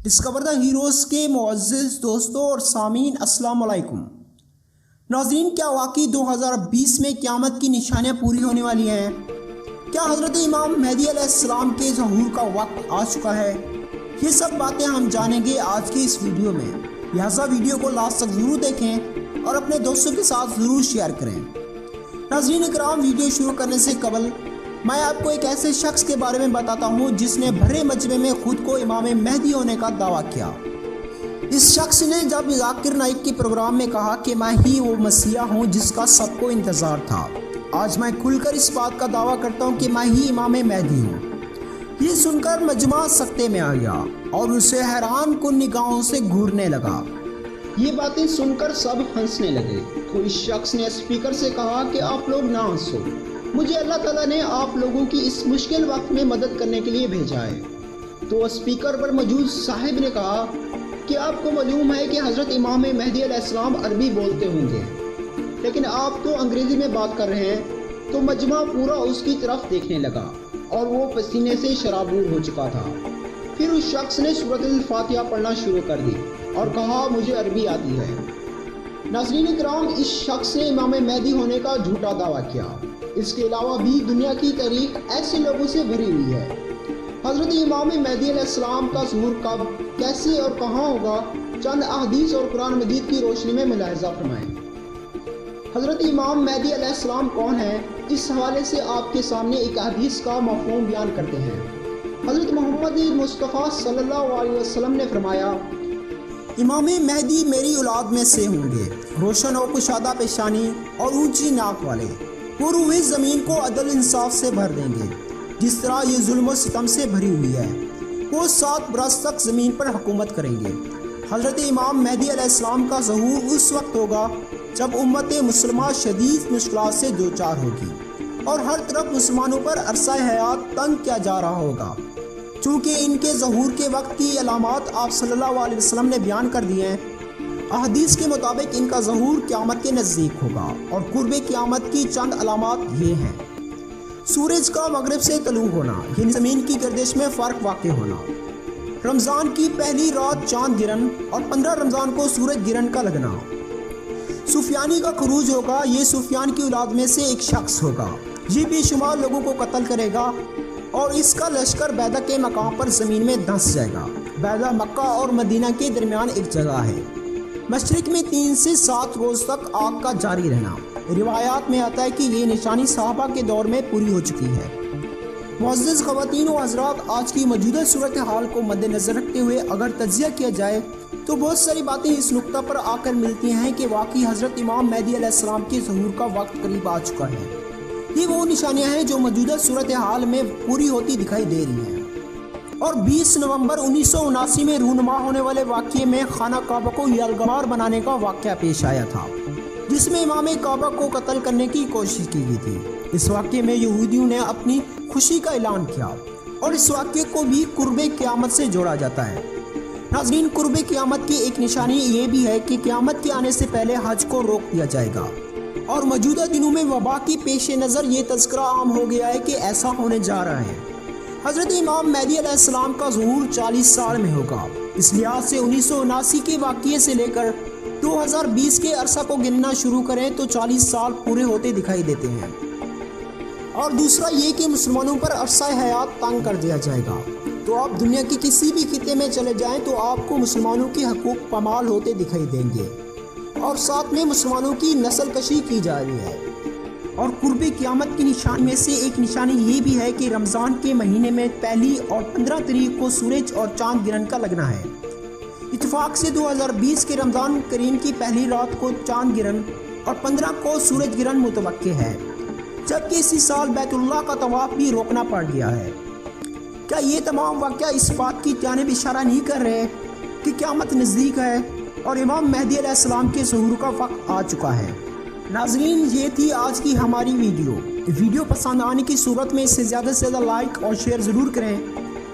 Discover the heroes کے معزز دوستوں اور سامعین السلام علیکم۔ ناظرین، کیا واقعی 2020 میں قیامت کی نشانیاں پوری ہونے والی ہیں؟ کیا حضرت امام مہدی علیہ السلام کے ظہور کا وقت آ چکا ہے؟ یہ سب باتیں ہم جانیں گے آج کی اس ویڈیو میں، لہٰذا ویڈیو کو لاسٹ تک ضرور دیکھیں اور اپنے دوستوں کے ساتھ ضرور شیئر کریں۔ ناظرین اکرام، ویڈیو شروع کرنے سے قبل میں آپ کو ایک ایسے شخص کے بارے میں بتاتا ہوں جس نے بھرے مجمع میں خود کو امام مہدی ہونے کا دعویٰ کیا۔ اس شخص نے جب ذاکر نائک کے پروگرام میں کہا کہ میں ہی وہ مسیح ہوں جس کا سب کو انتظار تھا، آج میں کھل کر اس بات کا دعویٰ کرتا ہوں کہ میں ہی امام مہدی ہوں۔ یہ سن کر مجمع سکتے میں آ گیا اور اسے حیران کن نگاہوں سے گھورنے لگا۔ یہ باتیں سن کر سب ہنسنے لگے تو اس شخص نے اسپیکر سے کہا کہ آپ لوگ نہ ہنسو، مجھے اللہ تعالیٰ نے آپ لوگوں کی اس مشکل وقت میں مدد کرنے کے لیے بھیجا ہے۔ تو اسپیکر پر موجود صاحب نے کہا کہ آپ کو معلوم ہے کہ حضرت امام مہدی علیہ السلام عربی بولتے ہوں گے، لیکن آپ تو انگریزی میں بات کر رہے ہیں۔ تو مجمع پورا اس کی طرف دیکھنے لگا اور وہ پسینے سے شرابور ہو چکا تھا۔ پھر اس شخص نے سورۃ الفاتحہ پڑھنا شروع کر دی اور کہا مجھے عربی آتی ہے۔ ناظرین اکرام، اس شخص نے امام مہدی ہونے کا جھوٹا دعویٰ کیا۔ اس کے علاوہ بھی دنیا کی تاریخ ایسے لوگوں سے بھری ہوئی ہے۔ حضرت امام مہدی علیہ السلام کا ظہور کب، کیسے اور کہاں ہوگا، چند احادیث اور قرآن مجید کی روشنی میں ملاحظہ فرمائیں۔ حضرت امام مہدی علیہ السلام کون ہیں؟ اس حوالے سے آپ کے سامنے ایک حدیث کا مفہوم بیان کرتے ہیں۔ حضرت محمد مصطفیٰ صلی اللہ علیہ وسلم نے فرمایا، امام مہدی میری اولاد میں سے ہوں گے، روشن و کشادہ پیشانی اور اونچی ناک والے، وہ روح زمین کو عدل انصاف سے بھر دیں گے جس طرح یہ ظلم و ستم سے بھری ہوئی ہے۔ وہ 7 برس تک زمین پر حکومت کریں گے۔ حضرت امام مہدی علیہ السلام کا ظہور اس وقت ہوگا جب امت مسلمہ شدید مشکلات سے دوچار ہوگی اور ہر طرف مسلمانوں پر عرصہ حیات تنگ کیا جا رہا ہوگا۔ چونکہ ان کے ظہور کے وقت کی علامات آپ صلی اللہ علیہ وسلم نے بیان کر دی ہیں، احادیث کے مطابق ان کا ظہور قیامت کے نزدیک ہوگا اور قرب قیامت کی چند علامات یہ ہیں: سورج کا مغرب سے طلوع ہونا، یعنی زمین کی گردش میں فرق واقع ہونا، رمضان کی پہلی رات چاند گرن اور 15 رمضان کو سورج گرن کا لگنا، سفیانی کا خروج ہوگا، یہ سفیان کی اولاد میں سے ایک شخص ہوگا، یہ بے شمار لوگوں کو قتل کرے گا اور اس کا لشکر بیدہ کے مقام پر زمین میں دھنس جائے گا۔ بیدہ مکہ اور مدینہ کے درمیان ایک جگہ ہے۔ مشرق میں 3 سے 7 روز تک آگ کا جاری رہنا۔ روایات میں آتا ہے کہ یہ نشانی صحابہ کے دور میں پوری ہو چکی ہے۔ معزز خواتین و حضرات، آج کی موجودہ صورتحال کو مد نظر رکھتے ہوئے اگر تجزیہ کیا جائے تو بہت ساری باتیں اس نقطہ پر آ کر ملتی ہیں کہ واقعی حضرت امام مہدی علیہ السلام کے ظہور کا وقت قریب آ چکا ہے۔ یہ وہ نشانیاں ہیں جو موجودہ صورتحال میں پوری ہوتی دکھائی دے رہی ہیں۔ اور 20 نومبر 1979 میں رونما ہونے والے واقعے میں خانہ کعبہ کو یلغار بنانے کا واقعہ پیش آیا تھا، جس میں امام کعبہ کو قتل کرنے کی کوشش کی گئی تھی۔ اس واقعے میں یہودیوں نے اپنی خوشی کا اعلان کیا اور اس واقعے کو بھی قرب قیامت سے جوڑا جاتا ہے۔ ناظرین، قرب قیامت کی ایک نشانی یہ بھی ہے کہ قیامت کے آنے سے پہلے حج کو روک دیا جائے گا، اور موجودہ دنوں میں وبا کی پیش نظر یہ تذکرہ عام ہو گیا ہے کہ ایسا ہونے جا رہا ہے۔ حضرت امام مہدی علیہ السلام کا ظہور 40 سال میں ہوگا۔ اس لحاظ سے 1979 کے واقعے سے لے کر 2020 کے عرصہ کو گننا شروع کریں تو 40 سال پورے ہوتے دکھائی دیتے ہیں۔ اور دوسرا یہ کہ مسلمانوں پر عرصہ حیات تنگ کر دیا جائے گا۔ تو آپ دنیا کے کسی بھی خطے میں چلے جائیں تو آپ کو مسلمانوں کے حقوق پامال ہوتے دکھائی دیں گے، اور ساتھ میں مسلمانوں کی نسل کشی کی جا رہی ہے۔ اور قرب قیامت کی نشانی میں سے ایک نشانی یہ بھی ہے کہ رمضان کے مہینے میں 1 اور 15 تاریخ کو سورج اور چاند گرہن کا لگنا ہے۔ اتفاق سے 2020 کے رمضان کریم کی پہلی رات کو چاند گرہن اور 15 کو سورج گرہن متوقع ہے، جبکہ اسی سال بیت اللہ کا طواف بھی روکنا پڑ گیا ہے۔ کیا یہ تمام واقعہ اس بات کی جانب اشارہ نہیں کر رہے کہ قیامت نزدیک ہے اور امام مہدی علیہ السلام کے ظہور کا وقت آ چکا ہے؟ ناظرین، یہ تھی آج کی ہماری ویڈیو پسند آنے کی صورت میں اسے زیادہ سے زیادہ لائک اور شیئر ضرور کریں،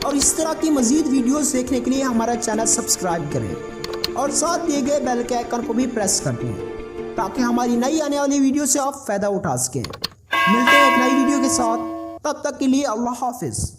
اور اس طرح کی مزید ویڈیوز دیکھنے کے لیے ہمارا چینل سبسکرائب کریں اور ساتھ دیے گئے بیل کے آئیکن کو بھی پریس کر دیں تاکہ ہماری نئی آنے والی ویڈیو سے آپ فائدہ اٹھا سکیں۔ ملتے ہیں ایک نئی ویڈیو کے ساتھ، تب تک کے لیے اللہ حافظ۔